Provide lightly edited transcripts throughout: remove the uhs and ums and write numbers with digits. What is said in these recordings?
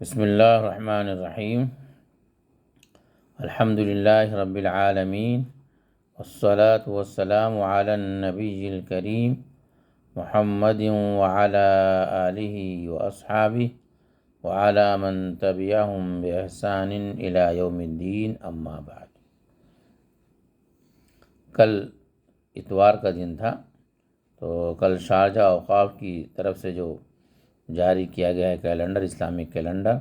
بسم اللہ الرحمن الرحیم الحمد للہ رب العالمین والصلاة والسلام علی النبی الکریم محمد وعلی آلہ واصحابہ وعلی من تبعہم بإحسان الی یوم الدین اما بعد۔ کل اتوار کا دن تھا، تو کل شارجہ اوقاف کی طرف سے جو جاری کیا گیا ہے کیلنڈر، اسلامک کیلنڈر،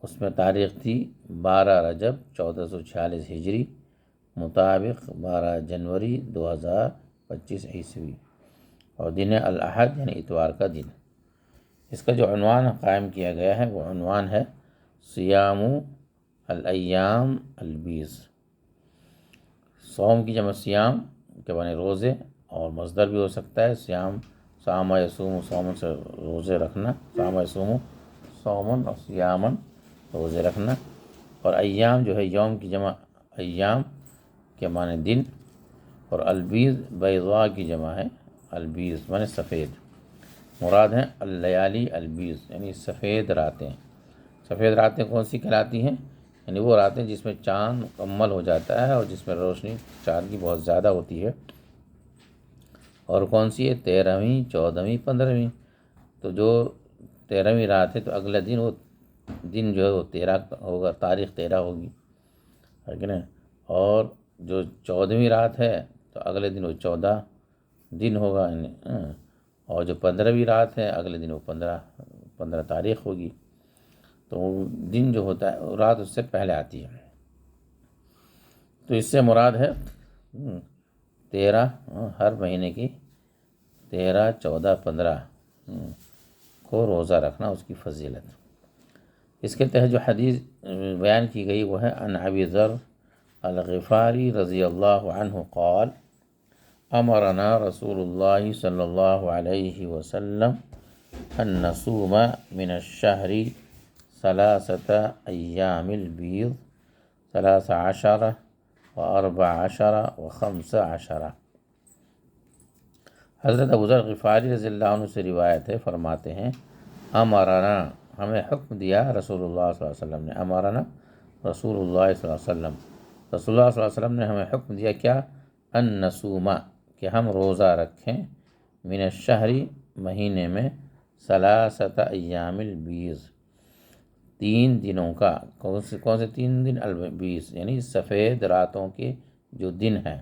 اس میں تاریخ تھی 12 رجب 1446 ہجری مطابق 12 جنوری 2025 عیسوی، اور دن الاحد یعنی اتوار کا دن۔ اس کا جو عنوان قائم کیا گیا ہے وہ عنوان ہے صیام الایام البیض۔ صوم کی جمع سیام کے معنی روزے، اور مصدر بھی ہو سکتا ہے سیام، صام یصوم صومن سے روزے رکھنا، صام یصوم صومن اور سیامن روزے رکھنا، اور ایام جو ہے یوم کی جمع ایام کے معنی دن، اور البیض بیضاء کی جمع ہے، البیض معنی سفید، مراد ہیں اللیالی البیض یعنی سفید راتیں۔ سفید راتیں کون سی کہلاتی ہیں؟ یعنی وہ راتیں جس میں چاند مکمل ہو جاتا ہے اور جس میں روشنی چاند کی بہت زیادہ ہوتی ہے۔ اور کون سی ہے؟ 13ویں 14ویں 15ویں۔ تو جو 13ویں رات ہے تو اگلا دن وہ دن جو ہے وہ 13 ہوگا، تاریخ 13 ہوگی، ہے کہ نہیں؟ اور جو 14ویں رات ہے تو اگلے دن وہ 14 دن ہوگا، یعنی اور جو 15ویں رات ہے اگلے دن وہ 15 تاریخ ہوگی۔ تو وہ دن جو ہوتا ہے رات اس سے پہلے آتی ہے، تو اس سے مراد ہے 13 ہر مہینے کی 13 14 15 کو روزہ رکھنا، اس کی فضیلت۔ اس کے تحت جو حدیث بیان کی گئی وہ ہے عن ابی ذر الغفاری رضی اللہ عنہ قال امرنا رسول اللہ صلی اللہ علیہ وسلم ان نصوم من الشہر 3 ایام البیض 13 و14 و15۔ حضرت ابو ذر غفاری رضی اللہ عنہ سے روایت ہے، فرماتے ہیں امرنا، ہمیں حکم دیا رسول اللہ صلی اللہ علیہ وسلم نے، امرنا رسول اللہ صلی اللہ علیہ وسلم، رسول اللہ صلی اللہ علیہ وسلم نے ہمیں حکم دیا کیا؟ ان نصوم، کہ ہم روزہ رکھیں، من الشہر مہینے میں، 3 ایام البیض 3 دنوں کا، کون سے 3 دن؟ البیض یعنی سفید راتوں کے جو دن ہیں۔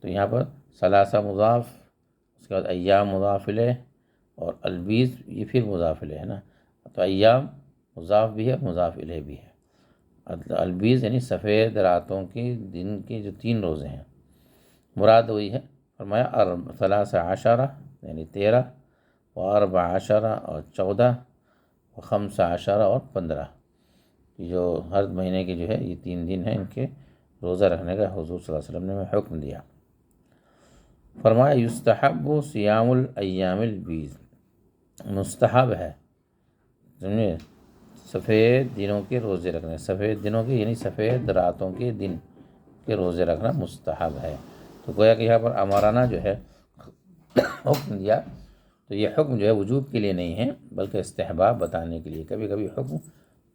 تو یہاں پر ثلاثہ مضاف، اس کے بعد ایام مضاف الیہ، اور البیض یہ پھر مضاف الیہ ہے نا، تو ایام مضاف بھی ہے مضاف الیہ بھی ہے۔ البیض یعنی سفید راتوں کے دن کے جو 3 روزے ہیں، مراد وہی ہے۔ فرمایا 13 یعنی 13 و14 اور 14 و15 اور 15، جو ہر مہینے کے جو ہے یہ 3 دن ہیں، ان کے روزہ رکھنے کا حضور صلی اللہ علیہ وسلم نے ہمیں حکم دیا۔ فرمایا یستحب صیام الایام البیض، مستحب ہے، سمجھے، سفید دنوں کے روزے رکھنے، سفید دنوں کے یعنی سفید راتوں کے دن کے روزے رکھنا مستحب ہے۔ تو گویا کہ یہاں پر امرانا جو ہے حکم دیا، تو یہ حکم جو ہے وجوب کے لیے نہیں ہے بلکہ استحباب بتانے کے لیے، کبھی کبھی حکم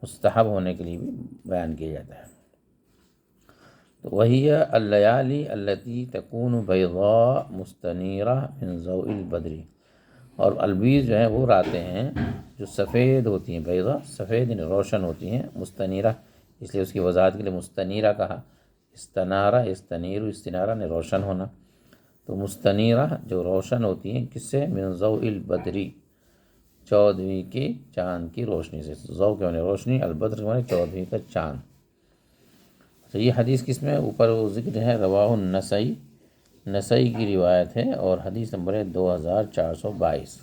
مستحب ہونے کے لیے بھی بیان کیا جاتا ہے۔ تو وہی اللیالی التی تکون بیضاء مستنیرہ من ضوء البدر، اور البیض جو ہیں وہ راتیں ہیں جو سفید ہوتی ہیں، بیضاء سفید یعنی روشن ہوتی ہیں، مستنیرہ اس لیے اس کی وضاحت کے لیے مستنیرہ کہا، استنارہ استنیر استنارہ نے روشن ہونا، تو مستنیرہ جو روشن ہوتی ہیں کس سے؟ من ضوء البدر، 14ویں کی چاند کی روشنی سے، ضوء کے معنی روشنی، البدر کے معنی 14ویں کا چاند۔ تو یہ حدیث کس میں اوپر وہ ذکر ہے، رواہ النسائی، نسائی کی روایت ہے، اور حدیث نمبر ہے 2422۔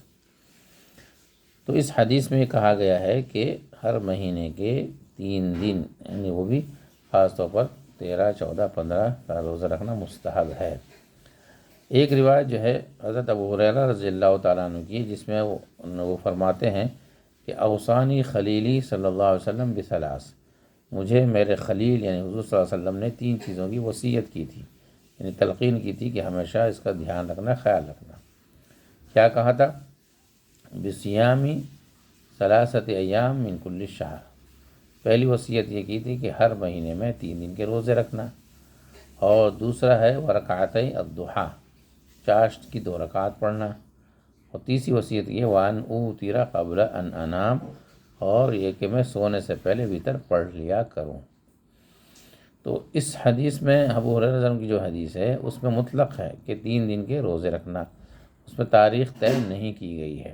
تو اس حدیث میں کہا گیا ہے کہ ہر مہینے کے 3 دن، یعنی وہ بھی خاص طور پر 13 14 15 کا روزہ رکھنا مستحب ہے۔ ایک روایت جو ہے حضرت ابو ہریرہ رضی اللہ تعالیٰ عنہ کی، جس میں وہ فرماتے ہیں کہ اوصانی خلیلی صلی اللہ علیہ وسلم بثلاث، مجھے میرے خلیل یعنی حضور صلی اللہ علیہ وسلم نے 3 چیزوں کی وصیت کی تھی، یعنی تلقین کی تھی کہ ہمیشہ اس کا دھیان رکھنا، خیال رکھنا۔ کیا کہا تھا؟ بصیامی ثلاثت ایام من کل شہر، پہلی وصیت یہ کی تھی کہ ہر مہینے میں 3 دن کے روزے رکھنا، اور دوسرا ہے ورکعتي الضحیٰ، چاشت کی 2 رکعات پڑھنا، اور تیسری وصیت یہ وان اوتر قبل ان انام، اور یہ کہ میں سونے سے پہلے وتر پڑھ لیا کروں۔ تو اس حدیث میں ابو ہریرہ رضی اللہ عنہ کی جو حدیث ہے اس میں مطلق ہے کہ 3 دن کے روزے رکھنا، اس میں تاریخ طے نہیں کی گئی ہے،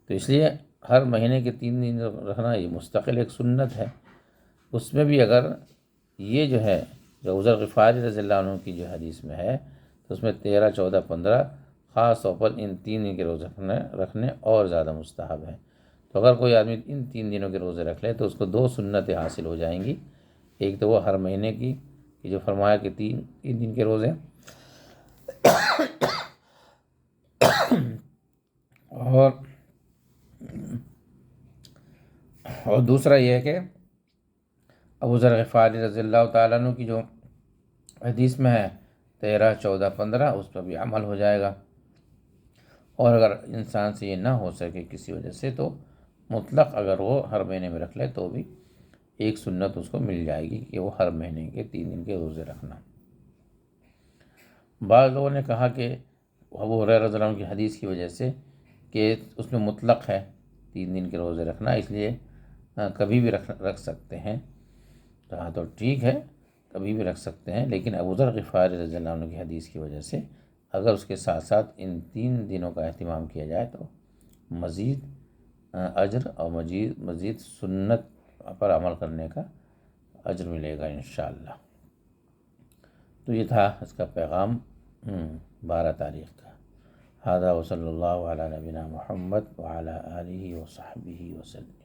تو اس لیے ہر مہینے کے 3 دن رکھنا یہ مستقل ایک سنت ہے۔ اس میں بھی اگر یہ جو ہے جو ابو ذر غفاری رضی اللہ عنہ کی جو حدیث میں ہے تو اس میں 13، 14، 15 خاص طور پر ان 3 دن کے روزے رکھنے اور زیادہ مستحب ہے۔ تو اگر کوئی آدمی ان 3 دنوں کے روزے رکھ لے تو اس کو 2 سنتیں حاصل ہو جائیں گی، ایک تو وہ ہر مہینے کی کہ جو فرمایا کہ 3 دن کے روزے، اور دوسرا یہ ہے کہ ابو ذر غفاری رضی اللہ تعالیٰ عنہ کی جو حدیث میں ہے 13، 14، 15 اس پر بھی عمل ہو جائے گا، اور اگر انسان سے یہ نہ ہو سکے کسی وجہ سے تو مطلق اگر وہ ہر مہینے میں رکھ لے تو بھی ایک سنت اس کو مل جائے گی کہ وہ ہر مہینے کے 3 دن کے روزے رکھنا۔ بعض لوگوں نے کہا کہ ابو ہریرہ رضی اللہ عنہ کی حدیث کی وجہ سے کہ اس میں مطلق ہے 3 دن کے روزے رکھنا، اس لیے کبھی بھی رکھ سکتے ہیں، کہا تو ٹھیک ہے کبھی بھی رکھ سکتے ہیں، لیکن ابو ذر غفاری رضی اللہ عنہ کی حدیث کی وجہ سے اگر اس کے ساتھ ساتھ ان 3 دنوں کا اہتمام کیا جائے تو مزید اجر اور مزید سنت پر عمل کرنے کا اجر ملے گا انشاءاللہ۔ تو یہ تھا اس کا پیغام 12 تاریخ کا۔ ھذا وصلی اللہ علی نبینا محمد وعلی آلہ وصحبہ وسلم۔